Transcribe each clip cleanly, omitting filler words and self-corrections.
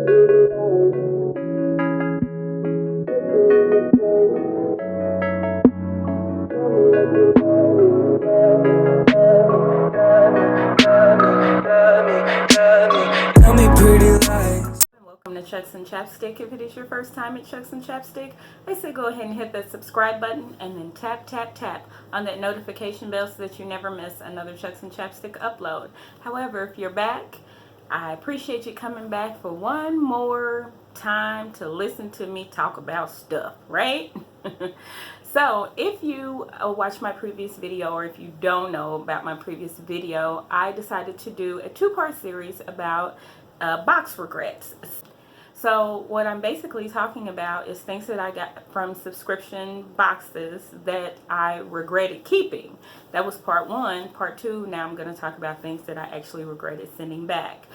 Welcome to Chucks and Chapstick. If it is your first time at Chucks and Chapstick, I say go ahead and hit that subscribe button and then tap on that notification bell so that you never miss another Chucks and Chapstick upload. However, if you're back, I appreciate you coming back for one more time to listen to me talk about stuff, right? So if you watch my previous video, or if you don't know about my previous video, I decided to do a two-part series about box regrets. So what I'm basically talking about is things that I got from subscription boxes that I regretted keeping. That was part one. Part two, now I'm going to talk about things that I actually regretted sending back.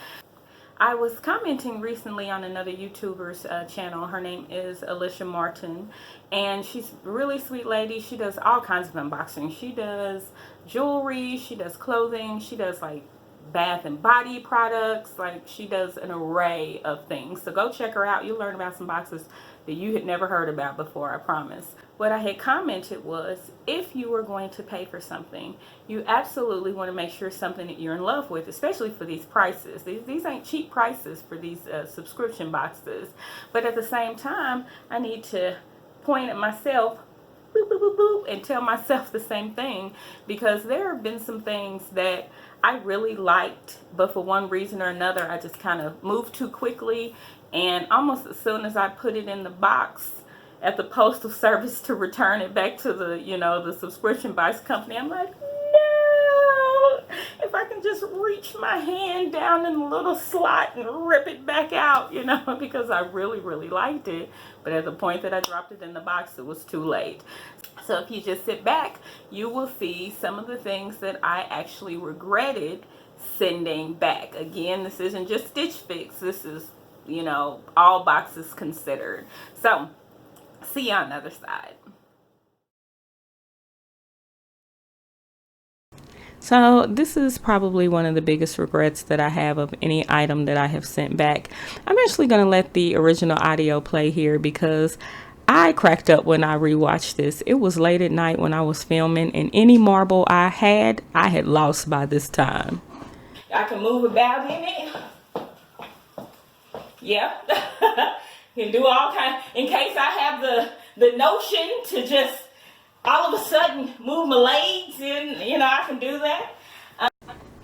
I was commenting recently on another YouTuber's channel. Her name is Alicia Martin, and she's a really sweet lady. She does all kinds of unboxing. She does jewelry, she does clothing, she does like bath and body products. Like, she does an array of things. So go check her out. You'll learn about some boxes that you had never heard about before, I promise. What I had commented was, if you were going to pay for something, you absolutely want to make sure it's something that you're in love with, especially for these prices. These ain't cheap prices for these subscription boxes. But at the same time, I need to point at myself, boop, boop, boop, boop, and tell myself the same thing, because there have been some things that I really liked, but for one reason or another, I just kind of moved too quickly, and almost as soon as I put it in the box at the postal service to return it back to the, the subscription box company, I'm like, no, if I can just reach my hand down in the little slot and rip it back out, because I really, really liked it. But at the point that I dropped it in the box, it was too late. So if you just sit back, you will see some of the things that I actually regretted sending back. Again, this isn't just Stitch Fix. This is, all boxes considered. So, see you on the other side. So this is probably one of the biggest regrets that I have of any item that I have sent back. I'm actually going to let the original audio play here because I cracked up when I rewatched this. It was late at night when I was filming, and any marble I had lost by this time. I can move about in it. Yep. Can do all kinds, in case I have the notion to just all of a sudden move my legs, and I can do that.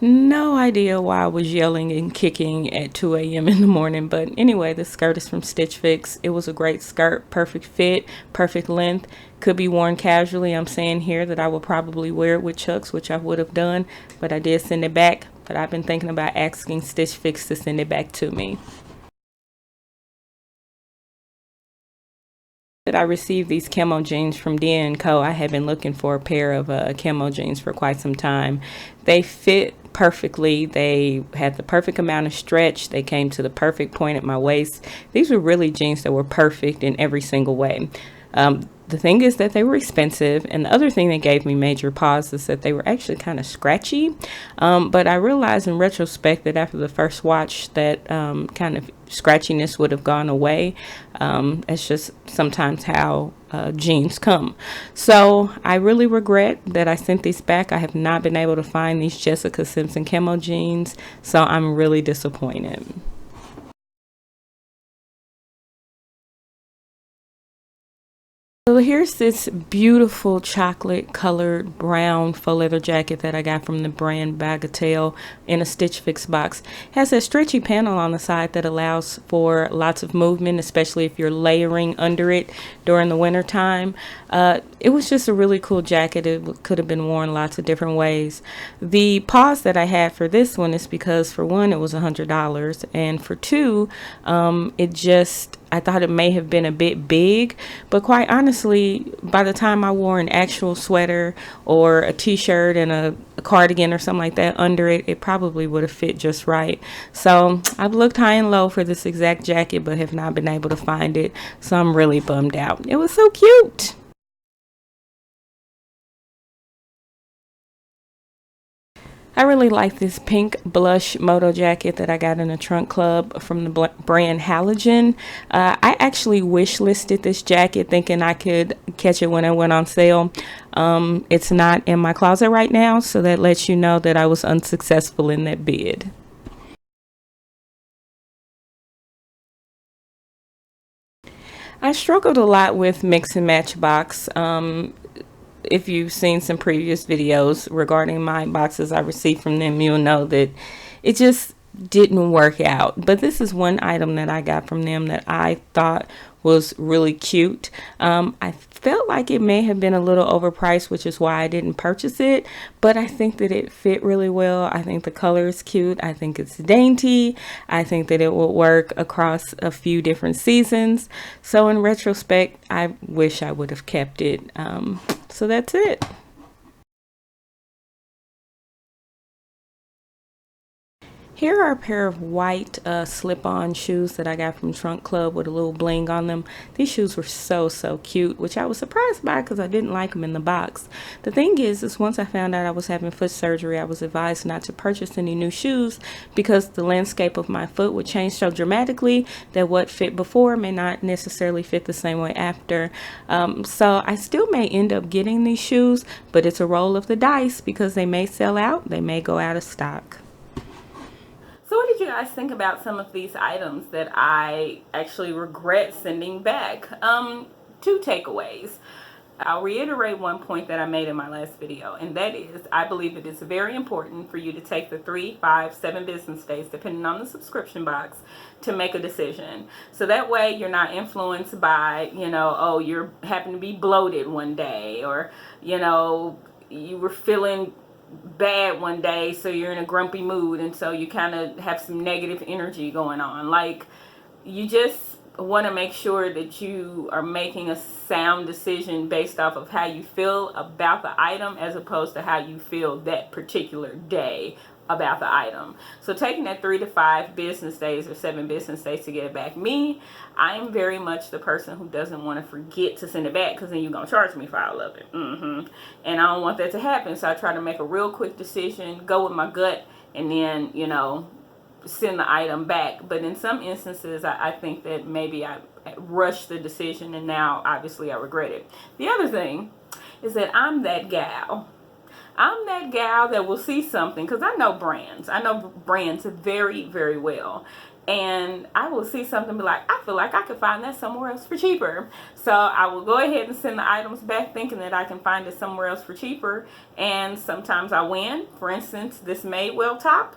No idea why I was yelling and kicking at 2 a.m. in the morning, but anyway, the skirt is from Stitch Fix. It was a great skirt, perfect fit, perfect length, could be worn casually. I'm saying here that I will probably wear it with Chucks, which I would have done, but I did send it back. But I've been thinking about asking Stitch Fix to send it back to me. I received these camo jeans from D&Co. I had been looking for a pair of camo jeans for quite some time. They fit perfectly. They had the perfect amount of stretch. They came to the perfect point at my waist. These were really jeans that were perfect in every single way. The thing is that they were expensive, and the other thing that gave me major pause is that they were actually kind of scratchy. But I realized in retrospect that after the first watch that kind of scratchiness would have gone away. It's just sometimes how jeans come. So I really regret that I sent these back. I have not been able to find these Jessica Simpson camo jeans, so I'm really disappointed. So here's this beautiful chocolate colored brown faux leather jacket that I got from the brand Bagatelle in a Stitch Fix box. It has a stretchy panel on the side that allows for lots of movement, especially if you're layering under it during the winter time. It was just a really cool jacket. It could have been worn lots of different ways. The pause that I had for this one is because, for one, it was $100, and for two, I thought it may have been a bit big, but quite honestly, by the time I wore an actual sweater or a t-shirt and a cardigan or something like that under it, it probably would have fit just right. So I've looked high and low for this exact jacket, but have not been able to find it. So I'm really bummed out. It was so cute. I really like this pink blush moto jacket that I got in a trunk club from the brand Halogen. I actually wish listed this jacket thinking I could catch it when it went on sale. It's not in my closet right now, so that lets you know that I was unsuccessful in that bid. I struggled a lot with mix and match box. If you've seen some previous videos regarding my boxes I received from them, you'll know that it just didn't work out. But this is one item that I got from them that I thought was really cute. I felt like it may have been a little overpriced, which is why I didn't purchase it, but I think that it fit really well. I think the color is cute. I think it's dainty. I think that it will work across a few different seasons. So in retrospect, I wish I would have kept it. So that's it. Here are a pair of white slip-on shoes that I got from Trunk Club with a little bling on them. These shoes were so cute, which I was surprised by because I didn't like them in the box. The thing is once I found out I was having foot surgery, I was advised not to purchase any new shoes because the landscape of my foot would change so dramatically that what fit before may not necessarily fit the same way after. So I still may end up getting these shoes, but it's a roll of the dice because they may sell out, they may go out of stock. So what did you guys think about some of these items that I actually regret sending back? Two takeaways. I'll reiterate one point that I made in my last video, and that is I believe it is very important for you to take the 3, 5, 7 business days, depending on the subscription box, to make a decision. So that way you're not influenced by, oh, you're happen to be bloated one day, or, you were feeling bad one day, so you're in a grumpy mood, and so you kind of have some negative energy going on. Like, you just want to make sure that you are making a sound decision based off of how you feel about the item as opposed to how you feel that particular day about the item. So taking that 3 to 5 business days or 7 business days to get it back. I am very much the person who doesn't want to forget to send it back because then you're going to charge me for all of it. And I don't want that to happen. So I try to make a real quick decision, go with my gut, and then, send the item back. But in some instances, I think that maybe I rushed the decision and now obviously I regret it. The other thing is that I'm that gal that will see something, because I know brands very well, and I will see something and be like, I feel like I could find that somewhere else for cheaper. So I will go ahead and send the items back thinking that I can find it somewhere else for cheaper, and sometimes I win. For instance, this Madewell top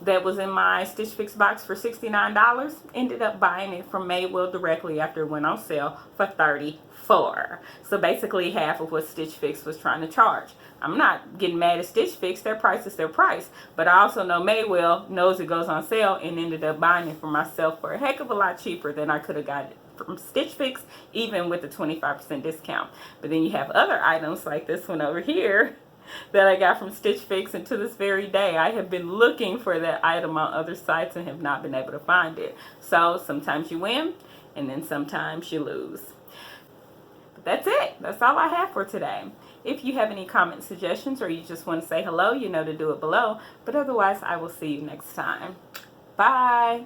that was in my Stitch Fix box for $69, ended up buying it from Madewell directly after it went on sale for $34. So basically half of what Stitch Fix was trying to charge. I'm not getting mad at Stitch Fix. Their price is their price. But I also know Madewell knows it goes on sale and ended up buying it for myself for a heck of a lot cheaper than I could have got it from Stitch Fix, even with the 25% discount. But then you have other items like this one over here that I got from Stitch Fix, and to this very day I have been looking for that item on other sites and have not been able to find it. So sometimes you win and then sometimes you lose. But that's it. That's all I have for today. If you have any comment suggestions or you just want to say hello, you know to do it below. But otherwise, I will see you next time. Bye.